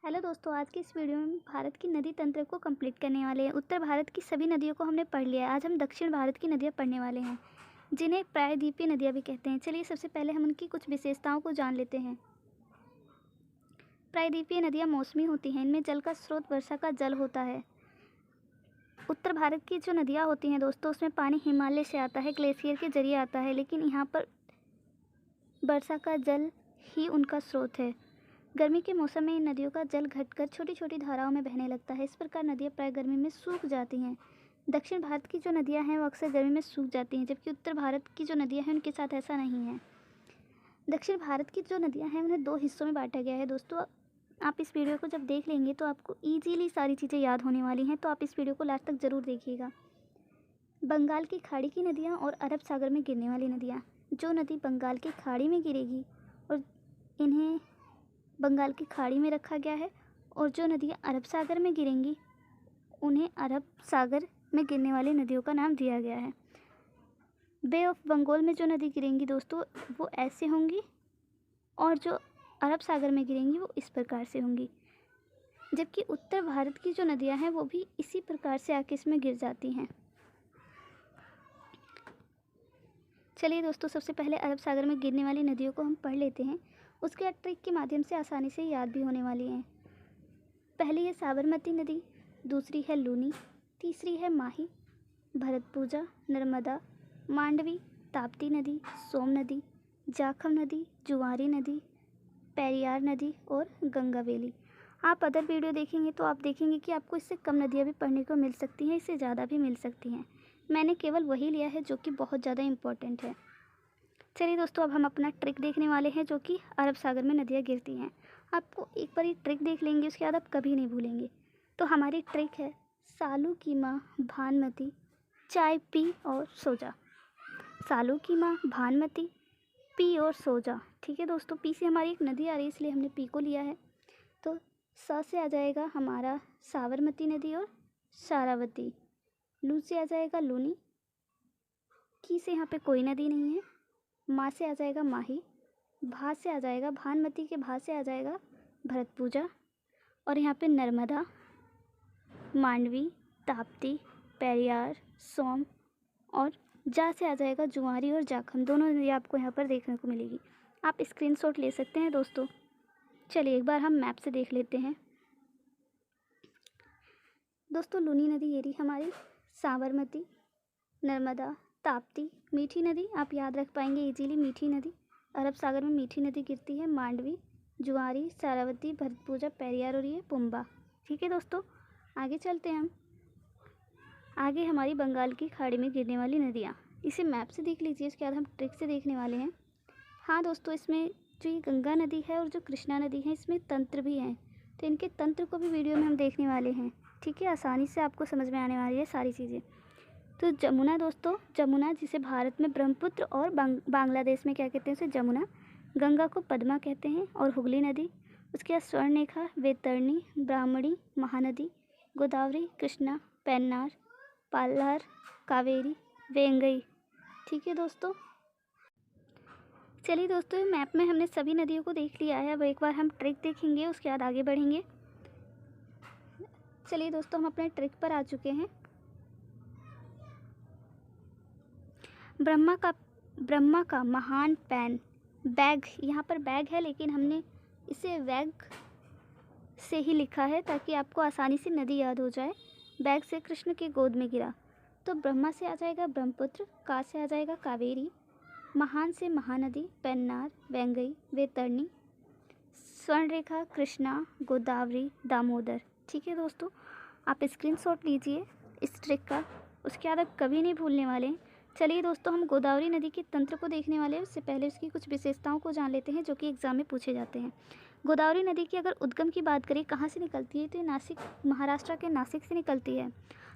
Hello दोस्तों, आज की इस वीडियो में भारत की नदी तंत्र को कंप्लीट करने वाले हैं। उत्तर भारत की सभी नदियों को हमने पढ़ लिया है। आज हम दक्षिण भारत की नदियाँ पढ़ने वाले हैं, जिन्हें प्रायद्वीपीय नदियाँ भी कहते हैं। चलिए सबसे पहले हम उनकी कुछ विशेषताओं को जान लेते हैं। प्रायद्वीपीय नदियाँ मौसमी होती हैं। इनमें जल का स्रोत वर्षा का जल होता है। उत्तर भारत की जो नदियाँ होती हैं दोस्तों, उसमें पानी हिमालय से आता है, ग्लेशियर के जरिए आता है, लेकिन यहाँ पर वर्षा का जल ही उनका स्रोत है। गर्मी के मौसम में इन नदियों का जल घटकर छोटी छोटी धाराओं में बहने लगता है। इस प्रकार नदियाँ प्राय गर्मी में सूख जाती हैं। दक्षिण भारत की जो नदियाँ हैं वो अक्सर गर्मी में सूख जाती हैं, जबकि उत्तर भारत की जो नदियाँ हैं उनके साथ ऐसा नहीं है। दक्षिण भारत की जो नदियाँ हैं उन्हें दो हिस्सों में बांटा गया है। दोस्तों, आप इस वीडियो को जब देख लेंगे तो आपको ईजीली सारी चीज़ें याद होने वाली हैं, तो आप इस वीडियो को लास्ट तक ज़रूर देखिएगा। बंगाल की खाड़ी की नदियाँ और अरब सागर में गिरने वाली नदियाँ। जो नदी बंगाल की खाड़ी में गिरेगी और इन्हें बंगाल की खाड़ी में रखा गया है, और जो नदियाँ अरब सागर में गिरेंगी उन्हें अरब सागर में गिरने वाली नदियों का नाम दिया गया है। बे ऑफ बंगाल में जो नदी गिरेंगी दोस्तों वो ऐसे होंगी, और जो अरब सागर में गिरेंगी वो इस प्रकार से होंगी। जबकि उत्तर भारत की जो नदियाँ हैं वो भी इसी प्रकार से आके इसमें गिर जाती हैं। चलिए दोस्तों, सबसे पहले अरब सागर में गिरने वाली नदियों को हम पढ़ लेते हैं। उसके बाद ट्रिक के माध्यम से आसानी से याद भी होने वाली हैं। पहली है साबरमती नदी, दूसरी है लूनी, तीसरी है माही, भरतपुजा, नर्मदा, मांडवी, ताप्ती नदी, सोम नदी, जाखम नदी, जुआरी नदी, पेरियार नदी और गंगावेली। आप अदर वीडियो देखेंगे तो आप देखेंगे कि आपको इससे कम नदियाँ भी पढ़ने को मिल सकती हैं, इससे ज़्यादा भी मिल सकती हैं। मैंने केवल वही लिया है जो कि बहुत ज़्यादा इम्पोर्टेंट है। चलिए दोस्तों, अब हम अपना ट्रिक देखने वाले हैं, जो कि अरब सागर में नदियाँ गिरती हैं। आपको एक बार ये ट्रिक देख लेंगे उसके बाद आप कभी नहीं भूलेंगे। तो हमारी ट्रिक है सालू की माँ भानमती, चाय पी और सो जा। सालू की माँ भानमती, पी और सो जा। ठीक है दोस्तों, पी से हमारी एक नदी आ रही है इसलिए हमने पी को लिया है। तो सा से आ जाएगा हमारा साबरमती नदी और शारावती। लू से आ जाएगा लूनी, की से यहाँ पे कोई नदी नहीं है। माँ से आ जाएगा माही, भा से आ जाएगा भानमती के भा से आ जाएगा भरतपूजा, और यहाँ पे नर्मदा, मांडवी, ताप्ती, पेरियार, सोम, और जा से आ जाएगा जुआरी और जाखम। दोनों नदी आपको यहाँ पर देखने को मिलेगी। आप स्क्रीनशॉट ले सकते हैं दोस्तों। चलिए एक बार हम मैप से देख लेते हैं। दोस्तों, लूनी नदी ये रही हमारी, साबरमती, नर्मदा, ताप्ती, मीठी नदी आप याद रख पाएंगे इजीली, मीठी नदी। अरब सागर में मीठी नदी गिरती है, मांडवी, जुआरी, शारावती, भरतपूजा, पेरियार और ये पुम्बा। ठीक है दोस्तों, आगे चलते हैं हम। आगे हमारी बंगाल की खाड़ी में गिरने वाली नदियाँ, इसे मैप से देख लीजिए, इसके बाद हम ट्रिक से देखने वाले हैं। हाँ दोस्तों, इसमें जो ये गंगा नदी है और जो कृष्णा नदी है इसमें तंत्र भी हैं, तो इनके तंत्र को भी वीडियो में हम देखने वाले हैं। ठीक है, आसानी से आपको समझ में आने वाली है सारी चीज़ें। तो जमुना दोस्तों, जमुना जिसे भारत में ब्रह्मपुत्र और बांग्लादेश में क्या कहते हैं उसे जमुना, गंगा को पद्मा कहते हैं, और हुगली नदी, उसके बाद स्वर्णरेखा, वैतरणी, ब्राह्मणी, महानदी, गोदावरी, कृष्णा, पेन्नार, पालार, कावेरी, वेंगई। ठीक है दोस्तों, चलिए दोस्तों, मैप में हमने सभी नदियों को देख लिया है। अब एक बार हम ट्रिक देखेंगे, उसके बाद आगे बढ़ेंगे। चलिए दोस्तों, हम अपने ट्रिक पर आ चुके हैं। ब्रह्मा का महान पैन, बैग, यहाँ पर बैग है लेकिन हमने इसे वैग से ही लिखा है ताकि आपको आसानी से नदी याद हो जाए। बैग से कृष्ण के गोद में गिरा, तो ब्रह्मा से आ जाएगा ब्रह्मपुत्र, का से आ जाएगा कावेरी, महान से महानदी, पेन्नार, वेंगई, वैतरणी, स्वर्णरेखा, कृष्णा, गोदावरी, दामोदर। ठीक है दोस्तों, आप स्क्रीनशॉट लीजिए इस ट्रिक का, उसके बाद आप कभी नहीं भूलने वाले हैं। चलिए दोस्तों, हम गोदावरी नदी के तंत्र को देखने वाले हैं। उससे पहले उसकी कुछ विशेषताओं को जान लेते हैं जो कि एग्जाम में पूछे जाते हैं। गोदावरी नदी की अगर उद्गम की बात करें कहाँ से निकलती है, तो ये नासिक, महाराष्ट्र के नासिक से निकलती है।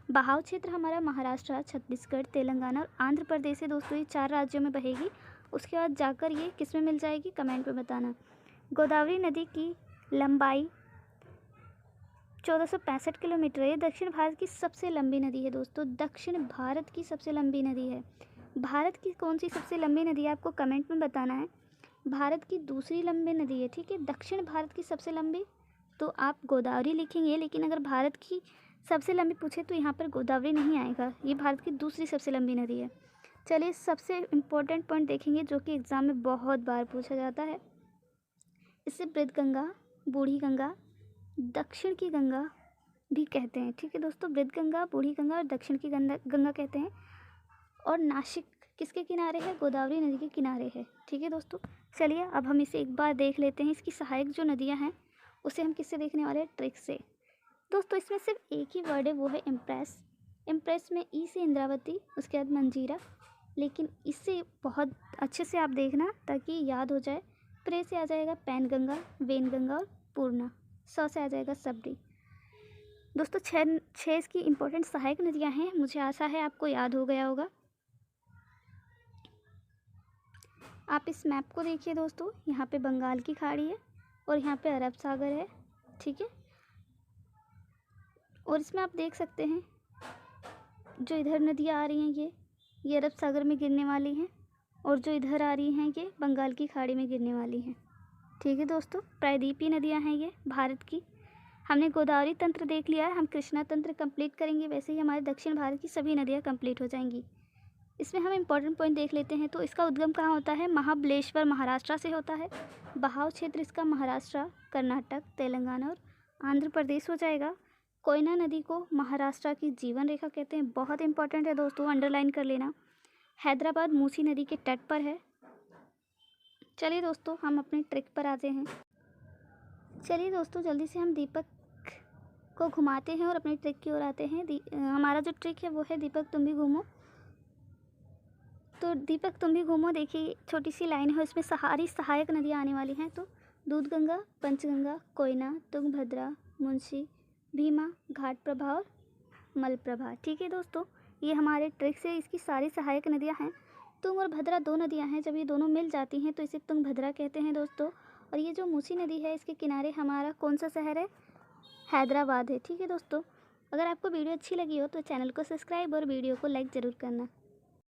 बहाव क्षेत्र हमारा महाराष्ट्र, छत्तीसगढ़, तेलंगाना और आंध्र प्रदेश है दोस्तों, ये 4 राज्यों में बहेगी। उसके बाद जाकर ये किस में मिल जाएगी, कमेंट में बताना। गोदावरी नदी की लंबाई 1465 किलोमीटर है। दक्षिण भारत की सबसे लंबी नदी है दोस्तों, दक्षिण भारत की सबसे लंबी नदी है। भारत की कौन सी सबसे लंबी नदी है आपको कमेंट में बताना है। भारत की दूसरी लंबी नदी है, ठीक है। दक्षिण भारत की सबसे लंबी तो आप गोदावरी लिखेंगे, लेकिन अगर भारत की सबसे लंबी पूछे तो यहाँ पर गोदावरी नहीं आएगा। ये भारत की दूसरी सबसे लंबी नदी है। चलिए सबसे इम्पोर्टेंट पॉइंट देखेंगे जो कि एग्ज़ाम में बहुत बार पूछा जाता है। इसे वृद्धगंगा, बूढ़ी गंगा, दक्षिण की गंगा भी कहते हैं। ठीक है दोस्तों, वृद्धगंगा, बूढ़ी गंगा और दक्षिण की गंगा कहते हैं। और नासिक किसके किनारे है? गोदावरी नदी के किनारे है। ठीक है दोस्तों, चलिए अब हम इसे एक बार देख लेते हैं। इसकी सहायक जो नदियाँ हैं उसे हम किससे देखने वाले हैं? ट्रिक से। दोस्तों इसमें सिर्फ एक ही वर्ड है, वो है इम्प्रेस। इम्प्रेस में ई से इंद्रावती, उसके बाद मंजीरा, लेकिन इससे बहुत अच्छे से आप देखना ताकि याद हो जाए। प्रे से आ जाएगा पैनगंगा, वेनगंगा और पूर्णा। स से आ जाएगा सबरी। दोस्तों छः इसकी इम्पोर्टेंट सहायक नदियाँ हैं। मुझे आशा है आपको याद हो गया होगा। आप इस मैप को देखिए दोस्तों, यहाँ पे बंगाल की खाड़ी है और यहाँ पे अरब सागर है। ठीक है, और इसमें आप देख सकते हैं जो इधर नदियाँ आ रही हैं ये अरब सागर में गिरने वाली हैं, और जो इधर आ रही हैं ये बंगाल की खाड़ी में गिरने वाली हैं। ठीक है दोस्तों, प्रायद्वीपीय नदियाँ हैं ये भारत की। हमने गोदावरी तंत्र देख लिया है, हम कृष्णा तंत्र कंप्लीट करेंगे, वैसे ही हमारे दक्षिण भारत की सभी नदियाँ कंप्लीट हो जाएंगी। इसमें हम इम्पोर्टेंट पॉइंट देख लेते हैं। तो इसका उद्गम कहाँ होता है? महाबलेश्वर महाराष्ट्र से होता है। बहाव क्षेत्र इसका महाराष्ट्र, कर्नाटक, तेलंगाना और आंध्र प्रदेश हो जाएगा। कोयना नदी को महाराष्ट्र की जीवन रेखा कहते हैं। बहुत इंपॉर्टेंट है दोस्तों, अंडरलाइन कर लेना। हैदराबाद मूसी नदी के तट पर है। चलिए दोस्तों हम अपने ट्रिक पर आते हैं। चलिए दोस्तों जल्दी से हम दीपक को घुमाते हैं और अपनी ट्रिक की ओर आते हैं। हमारा जो ट्रिक है वो है दीपक तुम भी घूमो। तो दीपक तुम भी घूमो, देखिए छोटी सी लाइन है, उसमें सारी सहायक नदियाँ आने वाली हैं। तो दूधगंगा, पंचगंगा, कोयना, तुंगभद्रा, मुंशी, भीमा, घाटप्रभा और मलप्रभा। ठीक है दोस्तों, ये हमारे ट्रिक से इसकी सारी सहायक नदियाँ हैं। तुंग और भद्रा दो नदियाँ हैं, जब ये दोनों मिल जाती हैं तो इसे तुंगभद्रा कहते हैं दोस्तों। और ये जो मूसी नदी है इसके किनारे हमारा कौन सा शहर है? हैदराबाद है। ठीक है दोस्तों, अगर आपको वीडियो अच्छी लगी हो तो चैनल को सब्सक्राइब और वीडियो को लाइक ज़रूर करना।